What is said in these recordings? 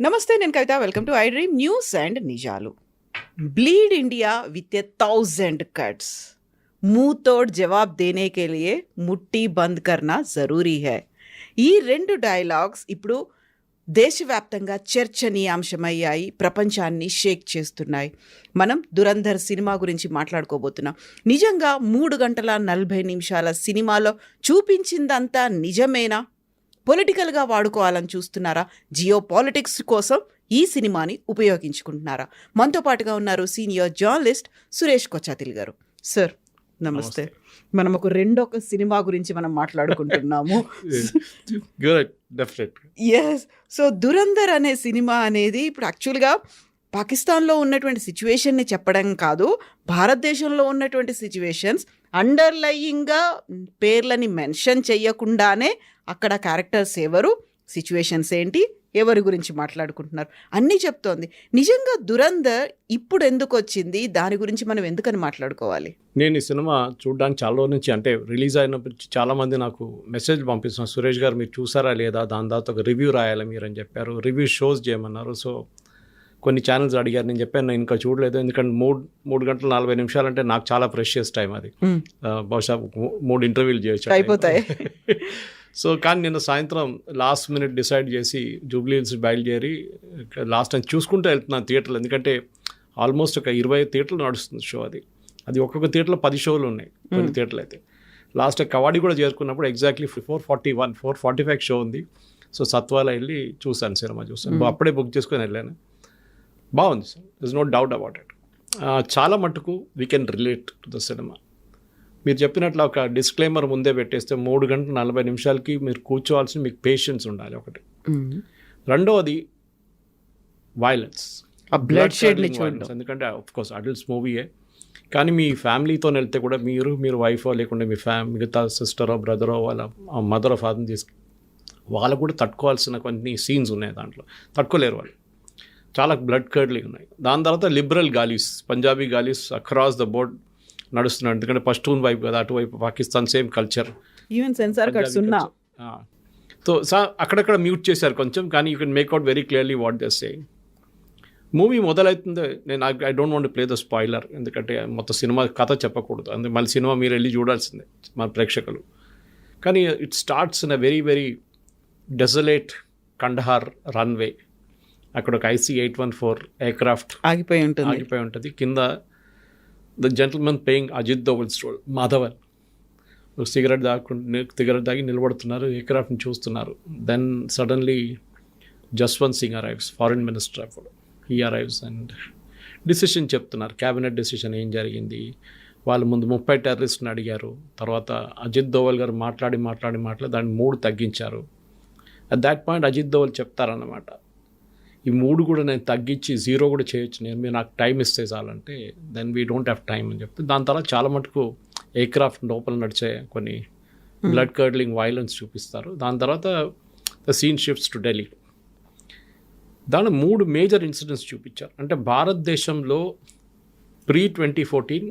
నమస్తే, నేను Kavitha. Welcome to I dream news and నిజాలు. ब्लीड इंडिया विथ 1000 कट्स, मुंह तोड़ जवाब देने के लिए मुट्ठी बंद करना जरूरी है. ఈ రెండు డైలాగ్స్ ఇప్పుడు దేశవ్యాప్తంగా చర్చనీయాంశమయ్యాయి, ప్రపంచాన్ని షేక్ చేస్తున్నాయి. మనం దురంధర్ సినిమా గురించి మాట్లాడుకోబోతున్నాం. నిజంగా 3 గంటల 40 నిమిషాల సినిమాలో చూపించిందంతా నిజమేనా? పొలిటికల్గా వాడుకోవాలని చూస్తున్నారా? జియో పాలిటిక్స్ కోసం ఈ సినిమాని ఉపయోగించుకుంటున్నారా? మనతో పాటుగా ఉన్నారు సీనియర్ జర్నలిస్ట్ సురేష్ కొచ్చాతిల్ గారు. సార్ నమస్తే. మనం ఒక రెండొక సినిమా గురించి మనం మాట్లాడుకుంటున్నాము. ఎస్. సో దురంధర్ అనే సినిమా అనేది ఇప్పుడు యాక్చువల్గా పాకిస్తాన్లో ఉన్నటువంటి సిచ్యువేషన్ని చెప్పడం కాదు, భారతదేశంలో ఉన్నటువంటి సిచ్యువేషన్స్ అండర్లయింగ్గా పేర్లని మెన్షన్ చేయకుండానే అక్కడ క్యారెక్టర్స్ ఎవరు, సిచ్యువేషన్స్ ఏంటి, ఎవరి గురించి మాట్లాడుకుంటున్నారు అన్నీ చెప్తోంది. నిజంగా దురంధర్ ఇప్పుడు ఎందుకు వచ్చింది, దాని గురించి మనం ఎందుకని మాట్లాడుకోవాలి? నేను ఈ సినిమా చూడడానికి చాలా రోజుల నుంచి, అంటే రిలీజ్ అయినప్పటి నుంచి చాలామంది నాకు మెసేజ్ పంపిస్తున్నారు, సురేష్ గారు మీరు చూసారా లేదా, దాని తర్వాత ఒక రివ్యూ రాయాలి మీరు అని చెప్పారు, రివ్యూ షోస్ చేయమన్నారు. సో కొన్ని ఛానల్స్ అడిగారు, నేను చెప్పాను నేను ఇంకా చూడలేదు, ఎందుకంటే 3 గంటల 40 నిమిషాలు అంటే నాకు చాలా ప్రెషియస్ టైం అది. బహుశా 3 ఇంటర్వ్యూలు చేయొచ్చు అయిపోతాయి. సో కానీ నేను సాయంత్రం లాస్ట్ మినిట్ డిసైడ్ చేసి జూబ్లీ హిల్స్ బయలుదేరి లాస్ట్ టైం చూసుకుంటూ వెళ్తున్నాను థియేటర్లు, ఎందుకంటే ఆల్మోస్ట్ ఒక 20 థియేటర్లు నడుస్తుంది షో. అది ఒక్కొక్క థియేటర్లో 10 షోలు ఉన్నాయి, కొన్ని థియేటర్లు అయితే. లాస్ట్ కవాడి కూడా చేరుకున్నప్పుడు ఎగ్జాక్ట్లీ 4:45 షో ఉంది. సో సత్వాలో వెళ్ళి సినిమా చూసాను, అప్పుడే బుక్ చేసుకొని వెళ్ళాను. బాగుంది sir, this no doubt about it. చాలా మటుకు we can relate to the cinema. మీరు చెప్పినట్లు ఒక డిస్క్లైమర్ ముందే పెట్టేస్తే 3 గంటల 40 నిమిషాలకి మీరు కూర్చోవాల్సిన మీకు పేషెన్స్ ఉండాలి ఒకటి. రెండవది వైలెన్స్, బ్లడ్ షెడ్, ఎందుకంటే ఆఫ్కోర్స్ అడల్ట్స్ మూవీయే, కానీ మీ ఫ్యామిలీతో వెళ్తే కూడా మీరు వైఫో లేకుంటే మీ మిగతా సిస్టరో బ్రదరో వాళ్ళ మదరో ఫాదర్ని వాళ్ళు కూడా తట్టుకోవాల్సిన కొన్ని సీన్స్ ఉన్నాయి దాంట్లో, తట్టుకోలేరు వాళ్ళు. చాలా బ్లడ్ కర్డ్లింగ్ ఉన్నాయి. దాని తర్వాత లిబరల్ గాలీస్, పంజాబీ గాలీస్ అక్రాస్ ద బోర్డ్ నడుస్తున్నాడు, ఎందుకంటే పష్తూన్ వైపు కదా, అటువైపు Pakistan same culture. Even censor cuts ఉన్నా. సో అక్కడక్కడ మ్యూట్ చేశారు కొంచెం, కానీ you can make out very clearly what they saying. Movie మొదలవుతుంది, నేను I don't want to play the spoiler, ఎందుకంటే మొత్తం సినిమా కథ చెప్పకూడదు, అందుకే మళ్ళీ సినిమా మీరు వెళ్ళి చూడాల్సిందే మన ప్రేక్షకులు. కానీ it starts in a very very desolate Kandahar runway. అక్కడ ఒక IC-814 ఎయిర్క్రాఫ్ట్ ఆగిపోయి ఉంటుంది. కింద the gentlemen playing Ajit Doval's role Madhavan cigarette తాగి నిలబడుతున్నారు, ఎయిర్క్రాఫ్ట్ని చూస్తున్నారు. Then suddenly Jaswant Singh arrives, foreign minister అప్పుడు. హీ అరైవ్స్ అండ్ డిసిషన్ చెప్తున్నారు, క్యాబినెట్ డిసిషన్ ఏం జరిగింది. వాళ్ళు ముందు 30 టెర్రరిస్ట్ని అడిగారు, తర్వాత అజిత్ దోవల్ గారు మాట్లాడి దాన్ని 3 తగ్గించారు. At that point Ajit Doval చెప్తారన్నమాట, ఈ 3 కూడా నేను తగ్గించి 0 కూడా చేయొచ్చు, మీరు నాకు టైం ఇస్తే చాలంటే, then we don't have time అని చెప్తే, దాని తర్వాత చాలా మటుకు ఎయిర్క్రాఫ్ట్ లోపల నడిచే కొన్ని బ్లడ్ కర్డ్లింగ్ వైలెన్స్ చూపిస్తారు. దాని తర్వాత the scene shifts to Delhi. దాంట్లో 3 మేజర్ ఇన్సిడెంట్స్ చూపించారు. అంటే భారతదేశంలో pre-2014,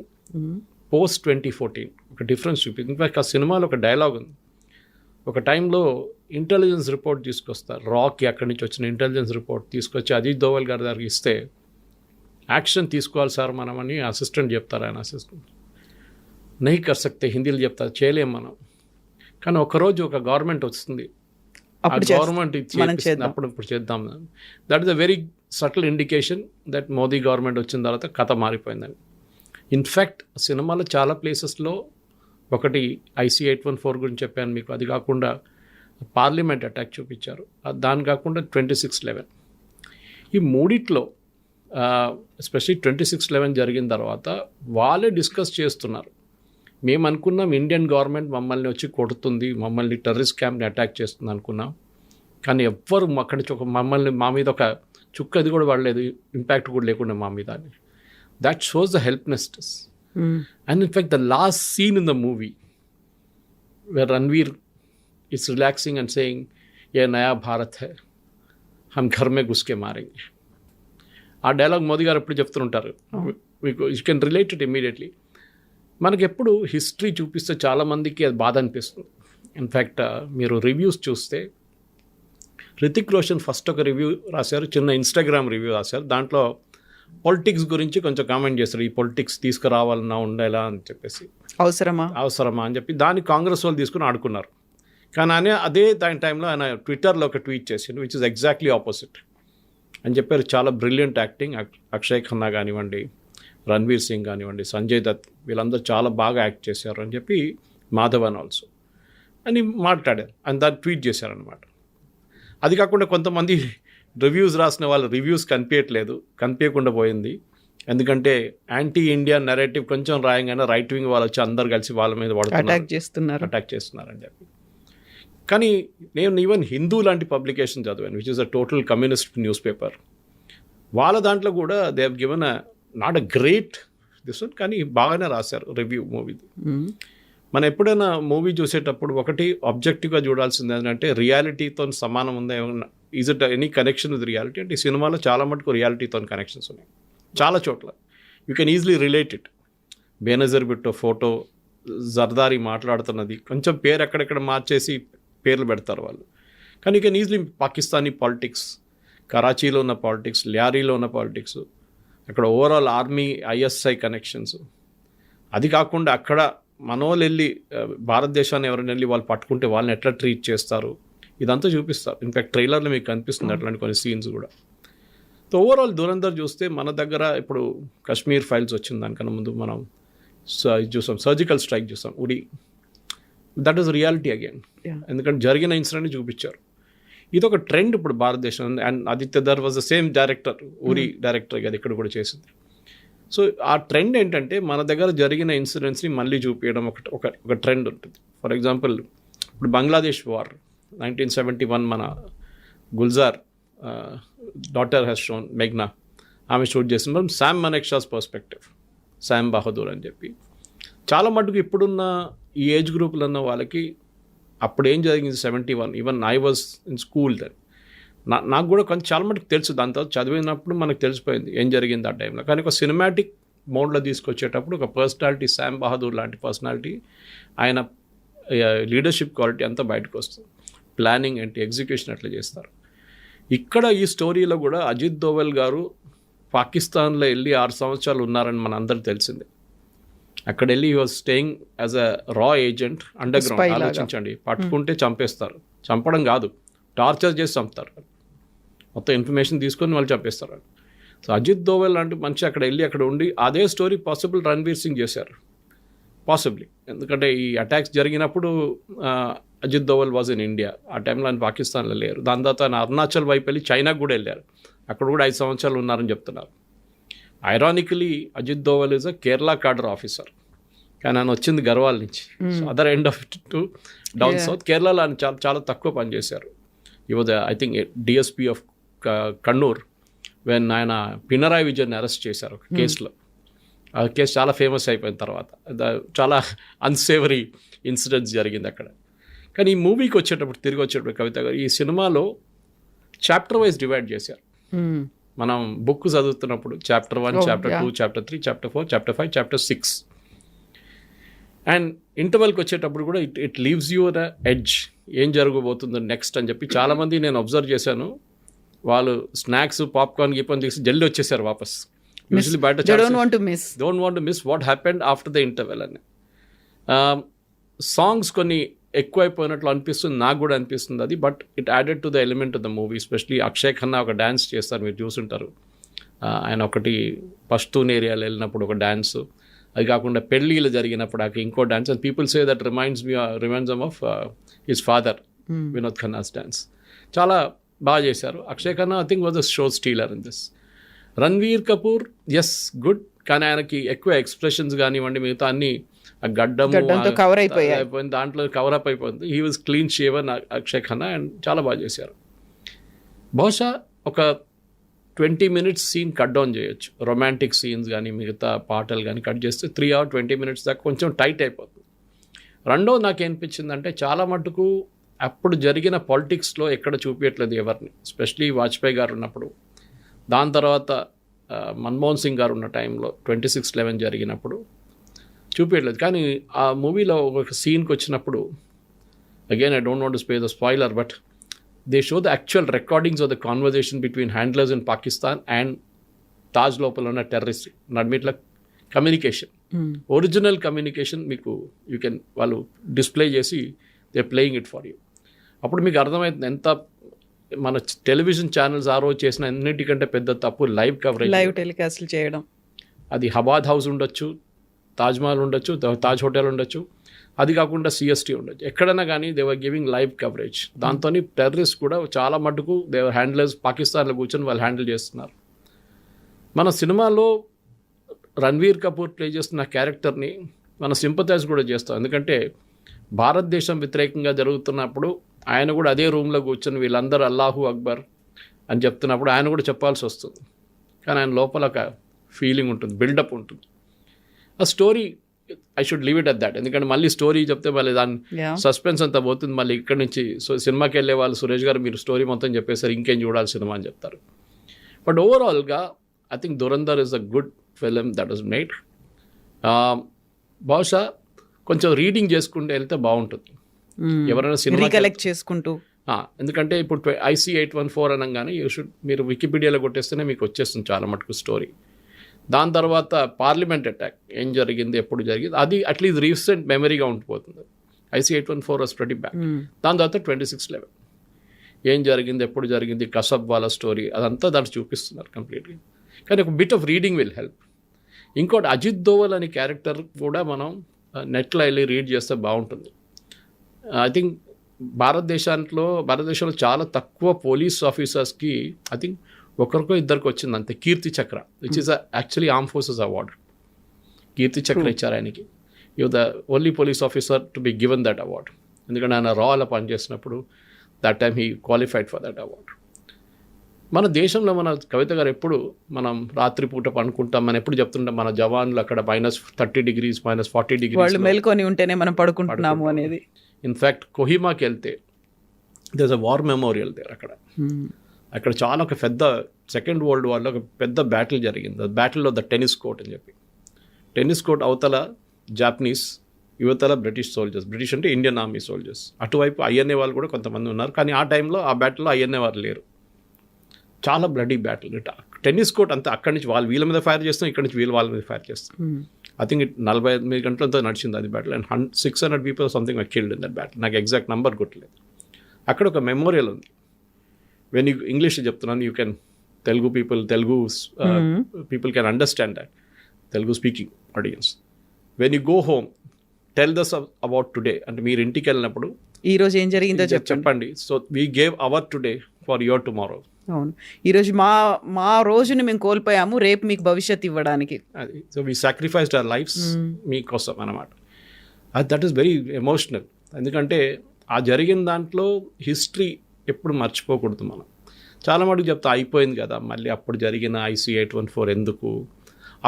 post-2014 ఒక డిఫరెన్స్ చూపించింది. ఇన్ఫాక్ట్ ఆ సినిమాలో ఒక డైలాగ్ ఉంది, ఒక టైంలో ఇంటెలిజెన్స్ రిపోర్ట్ తీసుకొస్తారు, రాక్ అక్కడి నుంచి వచ్చిన ఇంటెలిజెన్స్ రిపోర్ట్ తీసుకొచ్చి అజిత్ దోవల్ గారి దగ్గరికి ఇస్తే, యాక్షన్ తీసుకోవాలి సార్ మనమని అసిస్టెంట్ చెప్తారు. ఆయన అసిస్టెంట్ నహీ కర్ సక్తే, హిందీలో చెప్తారు, చేయలేం మనం. కానీ ఒకరోజు ఒక గవర్నమెంట్ వస్తుంది, ఆ గవర్నమెంట్ ఇప్పుడు చేద్దాం. That is a very subtle indication that Modi government వచ్చిన తర్వాత కథ మారిపోయిందని. ఇన్ఫ్యాక్ట్ సినిమాలో చాలా ప్లేసెస్లో, ఒకటి IC-814 గురించి చెప్పాను మీకు, అది కాకుండా పార్లమెంట్ అటాక్ చూపించారు, దాని కాకుండా 26/11. ఈ మూడిట్లో ఎస్పెషలీ 26/11 జరిగిన తర్వాత వాళ్ళే డిస్కస్ చేస్తున్నారు, మేము అనుకున్నాం ఇండియన్ గవర్నమెంట్ మమ్మల్ని వచ్చి కొడుతుంది, మమ్మల్ని టెర్రరిస్ట్ క్యాంప్ని అటాక్ చేస్తుంది అనుకున్నాం, కానీ ఎవ్వరు అక్కడి నుంచి మా మీద ఒక చుక్క అది కూడా పడలేదు, ఇంపాక్ట్ కూడా లేకుండా మా మీద. That shows the helplessness. And in fact, the last scene in the movie where Ranveer is relaxing and saying, "Ye naya Bharat hai, hum ghar mein ghus ke marenge." ఆ డైలాగ్ మోదీ గారు ఎప్పుడు చెప్తుంటారు, you can relate it immediately. మనకి ఎప్పుడు history చూపిస్తే చాలామందికి అది బాధ అనిపిస్తుంది. ఇన్ఫ్యాక్ట్ మీరు రివ్యూస్ చూస్తే హృతిక్ రోషన్ ఫస్ట్ ఒక రివ్యూ రాశారు, చిన్న ఇన్స్టాగ్రామ్ రివ్యూ రాశారు. దాంట్లో పొలిటిక్స్ గురించి కొంచెం కామెంట్ చేస్తారు, ఈ పొలిటిక్స్ తీసుకురావాలన్నా ఉండేలా అని చెప్పేసి, అవసరమా అని చెప్పి దాన్ని కాంగ్రెస్ వాళ్ళు తీసుకుని ఆడుకున్నారు. కానీ ఆయన అదే టైంలో ఆయన ట్విట్టర్లో ఒక ట్వీట్ చేసిండు విచ్ ఇస్ ఎగ్జాక్ట్లీ ఆపోజిట్ అని చెప్పారు. చాలా బ్రిలియంట్ యాక్టింగ్, అక్షయ్ ఖన్నా కానివ్వండి, రణ్వీర్ సింగ్ కానివ్వండి, సంజయ్ దత్, వీళ్ళందరూ చాలా బాగా యాక్ట్ చేశారు అని చెప్పి, మాధవన్ ఆల్సో అని మాట్లాడారు అని దాన్ని ట్వీట్ చేశారనమాట. అది కాకుండా కొంతమంది రివ్యూస్ రాసిన వాళ్ళు రివ్యూస్ కనిపించకుండా పోయింది. ఎందుకంటే యాంటీ ఇండియా నెరేటివ్ కొంచెం రాయంగానే రైట్ వింగ్ వాళ్ళు వచ్చి అందరు కలిసి వాళ్ళ మీద అటాక్ చేస్తున్నారని చెప్పి. కానీ నేను ఈవెన్ హిందూ లాంటి పబ్లికేషన్ చదివాను which is a total communist news paper. వాళ్ళ దాంట్లో కూడా they have given not a great this one, కానీ బాగానే రాశారు రివ్యూ మూవీది. మనం ఎప్పుడైనా మూవీ చూసేటప్పుడు ఒకటి ఆబ్జెక్టివ్గా చూడాల్సింది ఏంటంటే రియాలిటీతో సమానం ఉందా, ఏమన్నా is it any connection with reality అంటే ఈ సినిమాలో చాలా మటుకు రియాలిటీతో కనెక్షన్స్ ఉన్నాయి చాలా చోట్ల. You can easily relate it. Benazir Bhutto photo, Zardari మాట్లాడుతున్నది కొంచెం పేరు ఎక్కడెక్కడ మార్చేసి పేర్లు పెడతారు వాళ్ళు, కానీ you can easily Pakistani politics, కరాచీలో ఉన్న పాలిటిక్స్, ల్యారీలో ఉన్న పాలిటిక్స్, అక్కడ ఓవరాల్ ఆర్మీ ఐఎస్ఐ కనెక్షన్స్, అది కాకుండా అక్కడ మనోళ్ళు వెళ్ళి భారతదేశాన్ని ఎవరైనా వెళ్ళి వాళ్ళు పట్టుకుంటే వాళ్ళని ఎట్లా ట్రీట్ చేస్తారు ఇదంతా చూపిస్తారు. ఇన్ఫ్యాక్ట్ ట్రైలర్లో మీకు కనిపిస్తుంది అట్లాంటి కొన్ని సీన్స్ కూడా. సో ఓవరాల్ దురంధర్ చూస్తే మన దగ్గర ఇప్పుడు కాశ్మీర్ ఫైల్స్ వచ్చింది, దానికన్నా ముందు మనం చూసాం సర్జికల్ స్ట్రైక్ చూసాం, ఉడి, దట్ ఈస్ రియాలిటీ అగైన్. ఎందుకంటే జరిగిన ఇన్సిడెంట్ చూపించారు. ఇది ఒక ట్రెండ్ ఇప్పుడు భారతదేశం. And Aditya Dhar was the same director, Uri director కదా ఇక్కడ కూడా చేసింది. సో ఆ ట్రెండ్ ఏంటంటే మన దగ్గర జరిగిన ఇన్సిడెంట్స్ని మళ్ళీ చూపించడం ఒక ట్రెండ్ ఉంటుంది. ఫర్ ఎగ్జాంపుల్ ఇప్పుడు బంగ్లాదేశ్ వార్ 1971 మన Gulzar daughter has shown, Magna, ఆమె షూట్ చేసిన శామ్ మనెక్షాస్ పర్స్పెక్టివ్, శామ్ బహదూర్ అని చెప్పి. చాలా మటుకు ఇప్పుడున్న ఈ ఏజ్ గ్రూపులు ఉన్న వాళ్ళకి అప్పుడు ఏం జరిగింది 71, even I was in school then, నాకు కూడా కొంచెం చాలా మటుకు తెలుసు. దాని తర్వాత చదివినప్పుడు మనకు తెలిసిపోయింది ఏం జరిగింది ఆ టైంలో. కానీ ఒక సినిమాటిక్ మోడ్లో తీసుకొచ్చేటప్పుడు ఒక పర్సనాలిటీ, శామ్ బహదూర్ లాంటి పర్సనాలిటీ, ఆయన లీడర్షిప్ క్వాలిటీ అంతా బయటకు వస్తుంది. ప్లానింగ్ ఏంటి, ఎగ్జిక్యూషన్ ఎట్లా చేస్తారు. ఇక్కడ ఈ స్టోరీలో కూడా అజిత్ దోవల్ గారు పాకిస్తాన్లో వెళ్ళి 6 సంవత్సరాలు ఉన్నారని మన అందరికి తెలిసిందే. అక్కడ వెళ్ళి he was staying as a రా ఏజెంట్ అండర్ గ్రౌండ్. ఆలోచించండి, పట్టుకుంటే చంపేస్తారు, చంపడం కాదు టార్చర్ చేసి చంపుతారు, మొత్తం ఇన్ఫర్మేషన్ తీసుకొని వాళ్ళు చంపేస్తారు. సో అజిత్ దోవల్ లాంటి మనిషి అక్కడ వెళ్ళి అక్కడ ఉండి అదే స్టోరీ పాసిబుల్ రణ్వీర్ సింగ్ చేశారు పాసిబ్లీ. ఎందుకంటే ఈ అటాక్స్ జరిగినప్పుడు Ajit Doval was in India, ఆ టైంలో ఆయన పాకిస్తాన్లో లేరు. దాని తర్వాత ఆయన అరుణాచల్ వైపు వెళ్ళి చైనాకు కూడా వెళ్ళారు, అక్కడ కూడా 5 సంవత్సరాలు ఉన్నారని చెప్తున్నారు. Ironically Ajit Doval is a Kerala cadre officer, కానీ ఆయన వచ్చింది గర్వాల్ నుంచి. So other end of it to down south. కేరళలో ఆయన చాలా తక్కువ పనిచేశారు. ఈ was I think DSP of Kannur when ఆయన పినరాయి విజయన్ అరెస్ట్ చేశారు ఒక కేసులో. ఆ కేసు చాలా ఫేమస్ అయిపోయిన తర్వాత చాలా అన్సేవరీ ఇన్సిడెంట్స్ జరిగింది అక్కడ. కానీ ఈ మూవీకి తిరిగి వచ్చేటప్పుడు కవిత గారు ఈ సినిమాలో చాప్టర్ వైజ్ డివైడ్ చేశారు. మనం బుక్ చదువుతున్నప్పుడు chapter 1, chapter 2, chapter 3, chapter 4, chapter 5, chapter 6 and ఇంటర్వెల్కి వచ్చేటప్పుడు కూడా it leaves you the edge, ఏం జరగబోతుందో నెక్స్ట్ అని చెప్పి. చాలామంది నేను అబ్జర్వ్ చేశాను, వాళ్ళు స్నాక్స్ పాప్కార్న్ గీపన్ తీసి జల్దీ వచ్చేసారు వాపస్. యూజువల్లీ బయట don't want to miss what happened after the interval అని. సాంగ్స్ కొన్ని ఎక్కువైపోయినట్లు అనిపిస్తుంది, నాకు కూడా అనిపిస్తుంది అది. But it added to the element of the movie. Especially Akshay Khanna ఒక డ్యాన్స్ చేస్తారు, మీరు చూసుంటారు. ఆయన ఒకటి పష్తూన్ ఏరియాలో వెళ్ళినప్పుడు ఒక డ్యాన్స్, అది కాకుండా పెళ్ళిళ్ళు జరిగినప్పుడు ఇంకో dance. And people say that reminds of his father Vinod Khanna's dance. చాలా బాగా చేశారు. Akshaye Khanna I think was a show stealer in this. Ranveer Kapoor is good, కానీ ఆయనకి ఎక్కువ ఎక్స్ప్రెషన్స్ కానివ్వండి, మిగతా అన్ని ఆ గడ్డంతో కవర్ అయిపోయింది, దాంట్లో కవరప్ అయిపోయింది. He was clean shaven Akshaye Khanna and చాలా బాగా చేశారు. బహుశా ఒక 20 minutes సీన్ కట్ డౌన్ చేయొచ్చు, రొమాంటిక్ సీన్స్ కానీ మిగతా పాటలు కానీ కట్ చేస్తే 3 hours 20 minutes దాకా కొంచెం టైట్ అయిపోతుంది. రెండోది నాకు ఏమనిపించిందంటే చాలా మటుకు అప్పుడు జరిగిన పాలిటిక్స్లో ఎక్కడ చూపించట్లేదు ఎవరిని, ఎస్పెషలీ వాజ్పేయి గారు ఉన్నప్పుడు. దాని తర్వాత మన్మోహన్ సింగ్ గారు ఉన్న టైంలో 26/11 జరిగినప్పుడు చూపించట్లేదు. కానీ ఆ మూవీలో ఒక సీన్కి వచ్చినప్పుడు, again I don't want to spill the spoiler, but they show the actual recordings of the conversation between handlers in Pakistan and Taj లోపల ఉన్న టెర్రరిస్ట్ నడిమిట్ల కమ్యూనికేషన్, ఒరిజినల్ కమ్యూనికేషన్ మీకు యూ కెన్ వాళ్ళు డిస్ప్లే చేసి they playing it for you. అప్పుడు మీకు అర్థమవుతుంది ఎంత మన టెలివిజన్ ఛానల్స్ ఆ రోజు చేసిన అన్నిటికంటే పెద్ద తప్పు లైవ్ కవరేజ్, లైవ్ టెలికాస్ట్లు చేయడం. అది హబాద్ హౌస్ ఉండొచ్చు, తాజ్మహల్ ఉండొచ్చు, తాజ్ హోటల్ ఉండొచ్చు, అది కాకుండా సిఎస్టీ ఉండొచ్చు, ఎక్కడైనా కానీ దేవర్ గివింగ్ లైవ్ కవరేజ్. దాంతో టెర్రరిస్ట్ కూడా చాలా మటుకు దేవర్ హ్యాండిల్స్ పాకిస్తాన్లో కూర్చొని వాళ్ళు హ్యాండిల్ చేస్తున్నారు. మన సినిమాలో రణ్వీర్ కపూర్ ప్లే చేస్తున్న క్యారెక్టర్ని మనం సింపథైజ్ కూడా చేస్తాం. ఎందుకంటే భారతదేశం వ్యతిరేకంగా జరుగుతున్నప్పుడు ఆయన కూడా అదే రూమ్లో కూర్చొని వీళ్ళందరూ అల్లాహు అక్బర్ అని చెప్తున్నప్పుడు ఆయన కూడా చెప్పాల్సి వస్తుంది. కానీ ఆయన లోపల ఒక ఫీలింగ్ ఉంటుంది, బిల్డప్ ఉంటుంది. ఆ story I should leave it at that. ఎందుకంటే మళ్ళీ స్టోరీ చెప్తే మళ్ళీ దాని సస్పెన్స్ అంతా పోతుంది. మళ్ళీ ఇక్కడి నుంచి సినిమాకి వెళ్ళే వాళ్ళు సురేష్ గారు మీరు స్టోరీ మొత్తం చెప్పేసారు, ఇంకేం చూడాలి సినిమా అని చెప్తారు. బట్ ఓవరాల్గా I think Dhurandhar is a good film that is made. బహుశా కొంచెం రీడింగ్ చేసుకుంటే వెళ్తే బాగుంటుంది ఎవరైనా సినిమా కలెక్ట్ చేసుకుంటూ. ఎందుకంటే ఇప్పుడు IC 814 అనగానే మీరు వికీపీడియాలో కొట్టేస్తేనే మీకు వచ్చేస్తుంది చాలా మటుకు స్టోరీ. దాని తర్వాత పార్లమెంట్ అటాక్ ఏం జరిగింది, ఎప్పుడు జరిగింది, అది అట్లీస్ట్ రీసెంట్ మెమరీగా ఉండిపోతుంది. IC 814 was pretty back. దాని తర్వాత 26/11 ఏం జరిగింది, ఎప్పుడు జరిగింది, కసబ్ వాళ్ళ స్టోరీ అదంతా దాంట్లో చూపిస్తున్నారు కంప్లీట్గా. కానీ ఒక bit of reading will help. ఇంకోటి అజిత్ దోవల్ అనే క్యారెక్టర్ కూడా మనం నెట్లో వెళ్ళి రీడ్ చేస్తే బాగుంటుంది. ఐ థింక్ భారతదేశంలో చాలా తక్కువ పోలీస్ ఆఫీసర్స్కి ఐ థింక్ ఒకరికో ఇద్దరికి వచ్చింది అంతే Kirti Chakra, which is actually arm forces award. Kirti Chakra ఇచ్చారు ఆయనకి. You the only police officer to be given that award. ఎందుకంటే ఆయన రాలో పనిచేసినప్పుడు that time he qualified for that award. మన దేశంలో మన కవిత గారు ఎప్పుడు మనం రాత్రిపూట పనుకుంటాం, మనం ఎప్పుడు చెప్తుంటాం మన జవాన్లు అక్కడ -30 degrees -40 degrees వాళ్ళు మేల్కొని ఉంటేనే మనం పడుకుంటున్నాము అనేది. ఇన్ఫ్యాక్ట్ కొహిమాకి వెళ్తే there is a war memorial there. అక్కడ చాలా ఒక పెద్ద సెకండ్ వరల్డ్ వార్లో ఒక పెద్ద బ్యాటిల్ జరిగింది. Battle of the tennis court అని చెప్పి. టెన్నిస్ కోర్ట్ అవతల జాపనీస్, యువతల బ్రిటిష్ సోల్జర్స్. బ్రిటిష్ అంటే ఇండియన్ ఆర్మీ సోల్జర్స్. అటువైపు INA వాళ్ళు కూడా కొంతమంది ఉన్నారు. కానీ ఆ టైంలో ఆ బ్యాటిల్లో INA వాళ్ళు లేరు. చాలా బ్లడీ బ్యాటిల్. టెన్నిస్ కోర్ట్ అంతా అక్కడి నుంచి వాళ్ళు వీళ్ళ మీద ఫైర్ చేస్తాం, ఇక్కడి నుంచి వీళ్ళు వాళ్ళ మీద ఫైర్ చేస్తాం. ఐ థింక్ 48 గంటలతో నడిచింది అది battle. And 600 people something were killed in that battle. నాకు ఎగ్జాక్ట్ నెంబర్ గుర్తులేదు. అక్కడ ఒక మెమోరియల్ ఉంది. వెన్ యూ ఇంగ్లీష్ చెప్తున్నాను, you can Telugu people can understand that, Telugu speaking audience. When you go home tell them about today. అంటే మీరు ఇంటికి వెళ్ళినప్పుడు ఈ రోజు ఏం జరిగిందో చెప్పండి. So we gave our today for your tomorrow. అవును, ఈరోజు మా రోజుని మేము కోల్పోయాము, రేపు మీకు భవిష్యత్తు ఇవ్వడానికి. అది so we sacrificed our lives మీకోసం అన్నమాట. That is very emotional. ఎందుకంటే ఆ జరిగిన దాంట్లో హిస్టరీ ఎప్పుడు మర్చిపోకూడదు మనం. చాలా మటుకు చెప్తా అయిపోయింది కదా, మళ్ళీ అప్పుడు జరిగిన IC 814 ఎందుకు,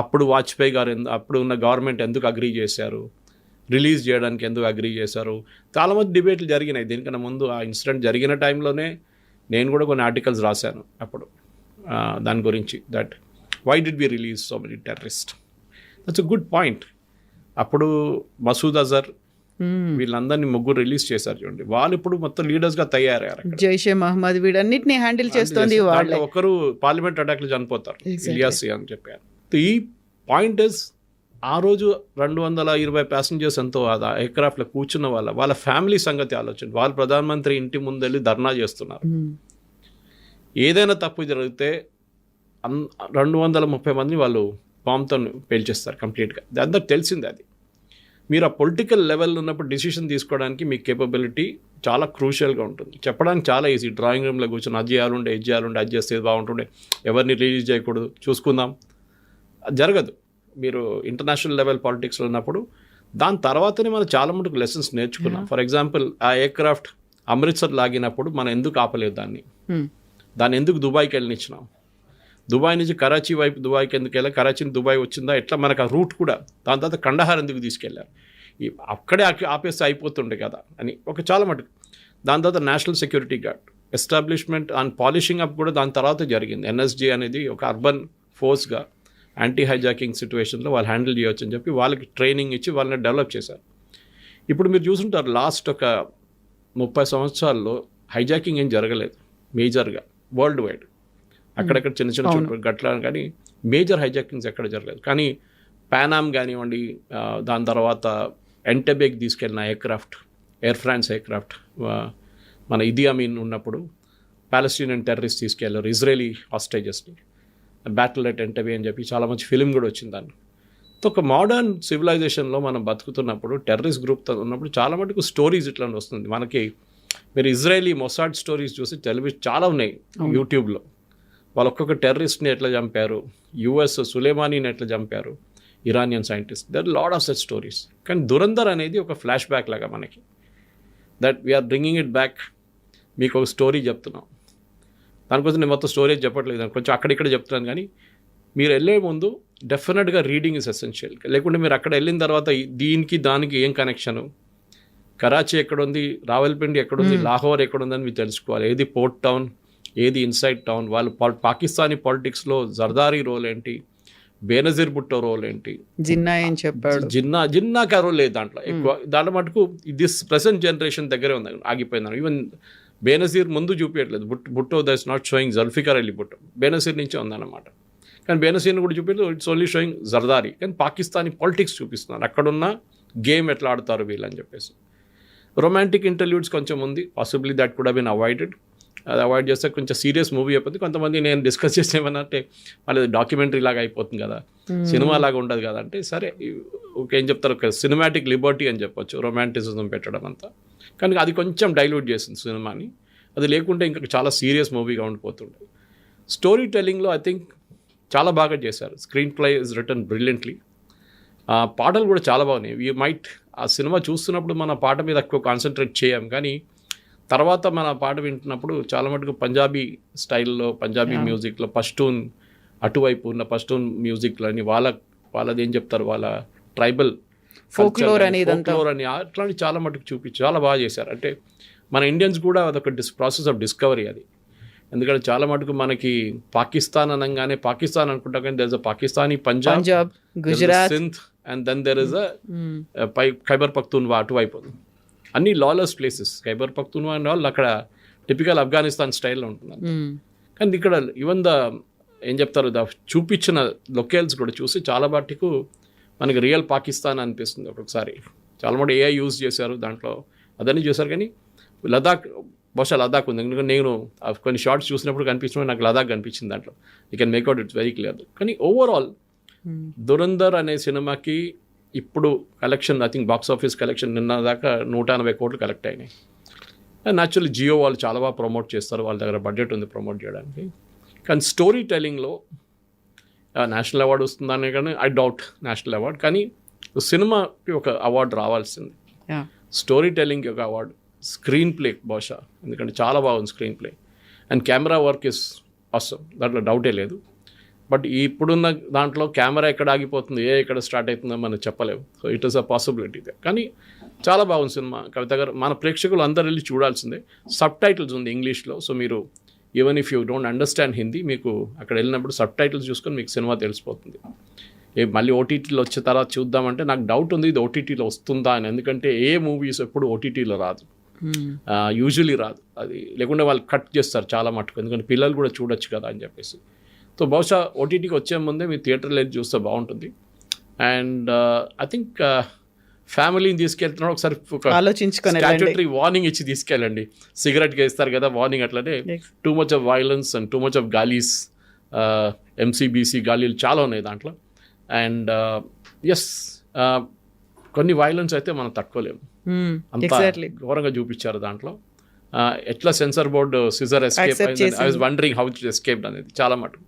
అప్పుడు వాజ్పేయి గారు అప్పుడు ఉన్న గవర్నమెంట్ ఎందుకు అగ్రీ చేశారు, రిలీజ్ చేయడానికి ఎందుకు అగ్రీ చేశారు, చాలామంది డిబేట్లు జరిగినాయి. దీనికన్నా ముందు ఆ ఇన్సిడెంట్ జరిగిన టైంలోనే నేను కూడా కొన్ని ఆర్టికల్స్ రాశాను అప్పుడు దాని గురించి. That why did we release so many terrorist. That's a good point. అప్పుడు మసూద్ అజర్ వీళ్ళందరినీ ముగ్గురు రిలీజ్ చేశారు చూడండి. వాళ్ళు ఇప్పుడు మొత్తం లీడర్స్గా తయారయ్యారు. జైషే మహమ్మద్ వీడన్నిటిని హ్యాండిల్ చేస్తుంది. ఒకరు పార్లమెంట్ అటాక్లు చనిపోతారు, ఇలియాస్ అని చెప్పారు. ఈ పాయింట్ ఇస్ ఆ రోజు 220 passengers ఎంతో ఆ ఎయిర్క్రాఫ్ట్లో కూర్చున్న వాళ్ళ ఫ్యామిలీ సంగతి ఆలోచన. వాళ్ళు ప్రధానమంత్రి ఇంటి ముందు వెళ్ళి ధర్నా చేస్తున్నారు. ఏదైనా తప్పు జరిగితే 230 మందిని వాళ్ళు బాంబ్తో పేల్చేస్తారు కంప్లీట్గా. అందరికి తెలిసిందే అది. మీరు ఆ పొలిటికల్ లెవెల్ ఉన్నప్పుడు డిసిషన్ తీసుకోవడానికి మీ కేపబిలిటీ చాలా క్రూషియల్గా ఉంటుంది. చెప్పడానికి చాలా ఈజీ, డ్రాయింగ్ రూమ్లో కూర్చొని అది చేయాలంటే అది చేస్తే బాగుంటుండే, ఎవరిని రిలీజ్ చేయకూడదు, చూసుకుందాం. అది జరగదు. మీరు ఇంటర్నేషనల్ లెవెల్ పాలిటిక్స్లో ఉన్నప్పుడు దాని తర్వాతనే మనం చాలా మటుకు లెసన్స్ నేర్చుకున్నాం. ఫర్ ఎగ్జాంపుల్ ఆ ఎయిర్క్రాఫ్ట్ అమృత్సర్ లాగినప్పుడు మనం ఎందుకు ఆపలేదు దాన్ని ఎందుకు దుబాయ్కి వెళ్ళనిచ్చినాం, దుబాయ్ నుంచి కరాచీ వైపు దుబాయ్కి ఎందుకు వెళ్ళా, కరాచీ నుంచి దుబాయ్ వచ్చిందా, ఎట్లా మనకు ఆ రూట్ కూడా. దాని తర్వాత కండహార్ ఎందుకు తీసుకెళ్ళారు, అక్కడే ఆపేస్తే అయిపోతుండే కదా అని ఒక చాలా మటుకు. దాని తర్వాత national security gourd establishment and polishing up కూడా దాని తర్వాత జరిగింది. NSG అనేది ఒక అర్బన్ ఫోర్స్గా యాంటీ హైజాకింగ్ సిచ్యువేషన్లో వాళ్ళు హ్యాండిల్ చేయవచ్చు అని చెప్పి వాళ్ళకి ట్రైనింగ్ ఇచ్చి వాళ్ళని డెవలప్ చేశారు. ఇప్పుడు మీరు చూసుంటారు లాస్ట్ ఒక 30 సంవత్సరాల్లో హైజాకింగ్ ఏం జరగలేదు మేజర్గా వరల్డ్ వైడ్. అక్కడక్కడ చిన్న చిన్న చుట్టూ గట్ల కానీ మేజర్ హైజాకింగ్స్ ఎక్కడ జరగలేదు. కానీ పానామ్ కానివ్వండి, దాని తర్వాత ఎంటెబేకి తీసుకెళ్ళిన ఎయిర్ ఫ్రాన్స్ ఎయిర్క్రాఫ్ట్, మన ఇదీ అమీన్ ఉన్నప్పుడు పాలస్తీనియన్ టెర్రరిస్ట్ తీసుకెళ్లారు ఇజ్రాయలీ హాస్టేజెస్ని, బ్యాటిల్ ఎట్ ఎంటెబే అని చెప్పి చాలా మంచి ఫిలిం కూడా వచ్చింది దాన్ని. ఒక మోడర్న్ సివిలైజేషన్లో మనం బతుకుతున్నప్పుడు టెర్రరిస్ట్ గ్రూప్తో ఉన్నప్పుడు చాలా మటుకు స్టోరీస్ ఇట్లా వస్తుంది మనకి. మీరు ఇజ్రాయలీ మొసాడ్ స్టోరీస్ చూసి టెలివిజన్ చాలా ఉన్నాయి యూట్యూబ్లో. వాళ్ళు ఒక్కొక్క టెర్రరిస్ట్ని ఎట్లా చంపారు, యుఎస్ సులేమానీని ఎట్లా చంపారు, Iranian scientist, there lot of such stories. కానీ దురంధర్ అనేది ఒక ఫ్లాష్ బ్యాక్ లాగా మనకి, that we're bringing it back. మీకు ఒక స్టోరీ చెప్తున్నాం, దానికోసం నేను మొత్తం స్టోరీ చెప్పట్లేదు, కొంచెం అక్కడిక్కడ చెప్తున్నాను. కానీ మీరు వెళ్ళే ముందు డెఫినెట్గా రీడింగ్ ఇస్ ఎసెన్షియల్. లేకుంటే మీరు అక్కడ వెళ్ళిన తర్వాత దీనికి దానికి ఏం కనెక్షను, కరాచీ ఎక్కడుంది, రావల్పిండి ఎక్కడుంది, లాహోర్ ఎక్కడుందని మీరు తెలుసుకోవాలి. ఏది పోర్ట్ టౌన్, ఏది ఇన్సైడ్ టౌన్, వాళ్ళు పాకిస్తానీ పాలిటిక్స్లో జర్దారీ రోల్ ఏంటి, బేనజీర్ భుట్టో రోల్ ఏంటి, జిన్నా ఏం చెప్పాడు, జిన్నాకి రోల్ లేదు దాంట్లో ఎక్కువ. దాంట్లో మటుకు దిస్ ప్రెసెంట్ జనరేషన్ దగ్గరే ఉంది, ఆగిపోయింది. ఈవెన్ బేనజీర్ ముందు చూపించట్లేదు, Bhutto that's not showing Zulfikar Ali Bhutto, Benazir నుంచే ఉందన్నమాట. కానీ బేనజీర్ని కూడా చూపించలేదు, ఇట్స్ ఓన్లీ షోయింగ్ జర్దారీ. కానీ పాకిస్తానీ పాలిటిక్స్ చూపిస్తున్నారు, అక్కడున్న గేమ్ ఎట్లా ఆడతారు వీళ్ళని చెప్పేసి. రొమాంటిక్ ఇంటర్వ్యూడ్స్ కొంచెం ఉంది, possibly that could have been avoided. అది అవాయిడ్ చేస్తే కొంచెం సీరియస్ మూవీ అయిపోతుంది. కొంతమంది నేను డిస్కస్ చేస్తే ఏమన్నంటే మళ్ళీ డాక్యుమెంటరీ లాగా అయిపోతుంది కదా, సినిమా లాగా ఉండదు కదా అంటే, సరే ఓకే ఏం చెప్తారు, ఒక సినిమాటిక్ లిబర్టీ అని చెప్పొచ్చు రొమాంటిసిజం పెట్టడం అంతా. కానీ అది కొంచెం డైల్యూట్ చేసింది సినిమాని. అది లేకుంటే ఇంకా చాలా సీరియస్ మూవీగా ఉండిపోతుండే. స్టోరీ టెల్లింగ్లో ఐ థింక్ చాలా బాగా చేశారు. Screen play is return brilliantly. పాటలు కూడా చాలా బాగున్నాయి. వీ మైట్ ఆ సినిమా చూస్తున్నప్పుడు మన పాట మీద ఎక్కువ కాన్సన్ట్రేట్ చేయం, కానీ తర్వాత మన పాట వింటున్నప్పుడు చాలా మటుకు పంజాబీ స్టైల్లో, పంజాబీ మ్యూజిక్లో పష్టూన్, అటువైపు ఉన్న పష్టూన్ మ్యూజిక్లో అని వాళ్ళది ఏం చెప్తారు, వాళ్ళ ట్రైబల్ ఫోక్లోర్ అని అట్లాంటి చాలా మటుకు చూపించి చాలా బాగా చేశారు. అంటే మన ఇండియన్స్ కూడా అదొక ప్రాసెస్ ఆఫ్ డిస్కవరీ అది. ఎందుకంటే చాలా మటుకు మనకి పాకిస్తాన్ అనగానే పాకిస్తాన్ అనుకుంటాం, కానీ there is a Pakistani Punjab, Gujarat, Sindh, and then there is a Khyber Pakhtunkhwa అటువైపు. అన్ని lawless places. Khyber Pakhtunkhwa and all అక్కడ టిపికల్ ఆఫ్ఘనిస్తాన్ స్టైల్లో ఉంటుంది. కానీ ఇక్కడ ఈవెన్ ఏం చెప్తారు, చూపించిన లొకేల్స్ కూడా చూసి చాలా మటుకు మనకి రియల్ పాకిస్తాన్ అనిపిస్తుంది ఒక్కొక్కసారి. చాలా మటుకు ఏఐ యూజ్ చేశారు దాంట్లో, అదన్నీ చేశారు. కానీ లదాఖ్, బహుశా లదాఖ్ ఉంది, ఎందుకంటే నేను కొన్ని షార్ట్స్ చూసినప్పుడు కనిపించినప్పుడు నాకు లదాఖ్ కనిపించింది దాంట్లో. You can make out it's very clear. కానీ ఓవరాల్ దురంధర్ అనే సినిమాకి ఇప్పుడు collection, I think box office collection నిన్న దాకా 180 కోట్లు కలెక్ట్ అయినాయి. న్యాచురల్లీ జియో వాళ్ళు చాలా బాగా ప్రమోట్ చేస్తారు, వాళ్ళ దగ్గర బడ్జెట్ ఉంది ప్రమోట్ చేయడానికి. కానీ స్టోరీ టెల్లింగ్లో నేషనల్ అవార్డు వస్తుందనే కానీ ఐ డౌట్ నేషనల్ అవార్డు. కానీ సినిమాకి ఒక అవార్డు రావాల్సింది, స్టోరీ టెల్లింగ్కి ఒక అవార్డు, స్క్రీన్ ప్లే బహుశా, ఎందుకంటే చాలా బాగుంది screen play, and camera work is awesome, దాంట్లో డౌటే లేదు. బట్ ఇప్పుడున్న దాంట్లో కెమెరా ఎక్కడ ఆగిపోతుంది, ఎక్కడ స్టార్ట్ అవుతుందో మనం చెప్పలేము. So it is a possibility. కానీ చాలా బాగుంది సినిమా. కవిత గారు, మన ప్రేక్షకులు అందరు వెళ్ళి చూడాల్సిందే. సబ్ టైటిల్స్ ఉంది ఇంగ్లీష్లో, సో మీరు even if you don't understand Hindi, మీకు అక్కడ వెళ్ళినప్పుడు సబ్ టైటిల్స్ చూసుకొని మీకు సినిమా తెలిసిపోతుంది. మళ్ళీ ఓటీటీలో వచ్చే తర్వాత చూద్దామంటే నాకు డౌట్ ఉంది ఇది ఓటీటీలో వస్తుందా అని. ఎందుకంటే ఏ మూవీస్ ఎప్పుడు ఓటీటీలో రాదు, యూజువలీ రాదు అది, లేకుంటే వాళ్ళు కట్ చేస్తారు చాలా మటుకు, ఎందుకంటే పిల్లలు కూడా చూడొచ్చు కదా అని చెప్పేసి. సో బహుశా ఓటీటీకి వచ్చే ముందే మీరు థియేటర్లో వెళ్ళి చూస్తే బాగుంటుంది. అండ్ ఐ థింక్ ఫ్యామిలీని తీసుకెళ్తున్నాడు, ఒకసారి స్టాట్యూటరీ వార్నింగ్ ఇచ్చి తీసుకెళ్ళండి. సిగరెట్గా ఇస్తారు కదా వార్నింగ్, అట్లనే too much of violence and too much of gaalis, MCBC గాలీలు చాలా ఉన్నాయి దాంట్లో. అండ్ ఎస్, కొన్ని వైలెన్స్ అయితే మనం తట్టుకోలేము, అంత ఘోరంగా చూపించారు దాంట్లో. ఎట్లా సెన్సార్ బోర్డు సిజర్ ఎస్కేప్ అయింది, I was wondering how it escaped అనేది చాలా మటుకు.